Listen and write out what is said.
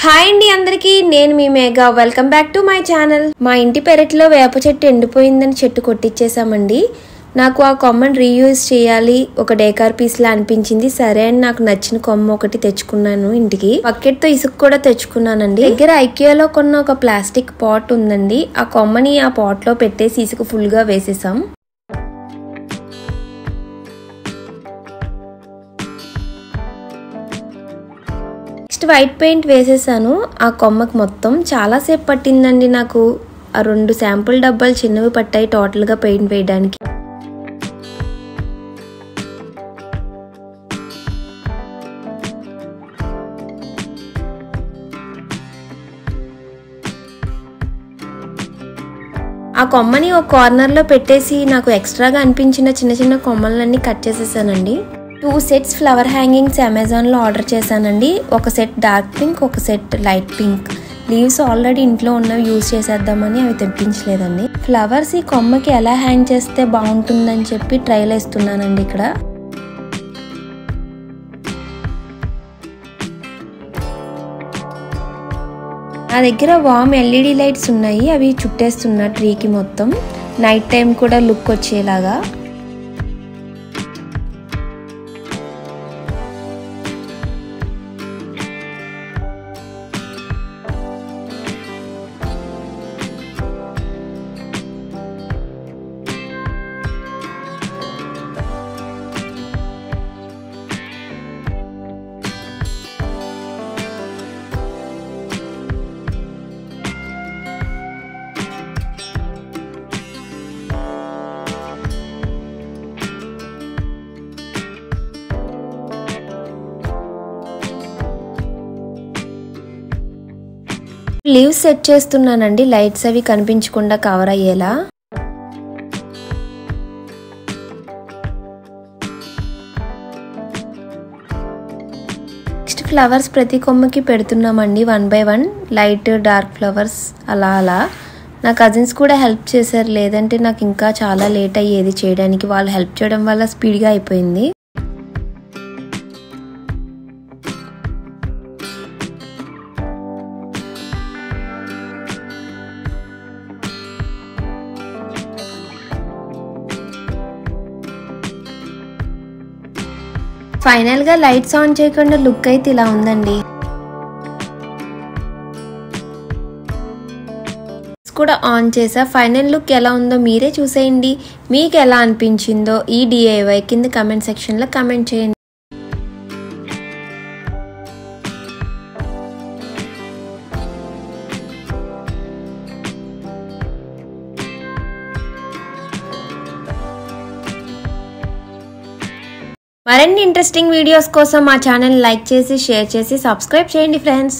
Hi అండి అందరికీ, నేను మీ Megha. Welcome back to my channel. మా ఇంటి పెరట్లో వేప చెట్టు ఎండిపోయిందని చెట్టు కొట్టించేసామండి. నాకు ఆ కొమ్మను రీయూజ్ చేయాలి, ఒక డేకార్ పీస్ లా అనిపించింది. సరే అని నాకు నచ్చిన కొమ్మ ఒకటి తెచ్చుకున్నాను ఇంటికి. బకెట్ తో ఇసుక కూడా తెచ్చుకున్నానండి. దగ్గర ఐకియాలో కొన్న ఒక ప్లాస్టిక్ పాట్ ఉందండి. ఆ కొమ్మని ఆ పాట్ లో పెట్టేసి ఇసుక ఫుల్ గా వేసేసాం. నెక్స్ట్ వైట్ పెయింట్ వేసేసాను ఆ కొమ్మకు. మొత్తం చాలా సేపు పట్టిందండి నాకు. ఆ 2 శాంపుల్ డబ్బాలు చిన్నవి పట్టాయి టోటల్ గా పెయింట్ వేయడానికి. ఆ కొమ్మని ఒక కార్నర్ లో పెట్టేసి నాకు ఎక్స్ట్రాగా అనిపించిన చిన్న చిన్న కొమ్మలన్నీ కట్ చేసేసానండి. 2 సెట్స్ ఫ్లవర్ హ్యాంగింగ్స్ అమెజాన్ లో ఆర్డర్ చేశానండి. ఒక సెట్ డార్క్ పింక్, ఒక set light pink. Leaves already ఇంట్లో ఉన్నవి యూజ్ చేసేద్దామని అవి తెప్పించలేదండి. ఫ్లవర్స్ ఈ కొమ్మకి ఎలా హ్యాంగ్ చేస్తే బాగుంటుందని చెప్పి ట్రైల్ వేస్తున్నానండి ఇక్కడ. నా దగ్గర వామ్ ఎల్ఈడి లైట్స్ ఉన్నాయి, అవి చుట్టేస్తున్నా ట్రీకి మొత్తం. నైట్ టైం కూడా లుక్ వచ్చేలాగా. లీవ్స్ సెట్ చేస్తున్నానండి, లైట్స్ అవి కనిపించకుండా కవర్ అయ్యేలా. నెక్స్ట్ ఫ్లవర్స్ ప్రతి కొమ్మకి పెడుతున్నామండి 1 by 1. లైట్ డార్క్ ఫ్లవర్స్ అలా అలా. నా కజిన్స్ కూడా హెల్ప్ చేశారు, లేదంటే నాకు ఇంకా చాలా లేట్ అయ్యేది చేయడానికి. వాళ్ళు హెల్ప్ చేయడం వల్ల స్పీడ్గా అయిపోయింది. ఫైనల్ గా లైట్స్ ఆన్ చేయకుండా లుక్ అయితే ఇలా ఉందండి. కూడా ఆన్ చేసా. ఫైనల్ లుక్ ఎలా ఉందో మీరే చూసేయండి. మీకు ఎలా అనిపించిందో ఈ DIY కింద కమెంట్ సెక్షన్ లో కమెంట్ చేయండి. మరిన్ని ఇంట్రెస్టింగ్ వీడియోస్ కోసం మా ఛానల్ లైక్ చేసి, షేర్ చేసి, సబ్స్క్రైబ్ చేయండి ఫ్రెండ్స్.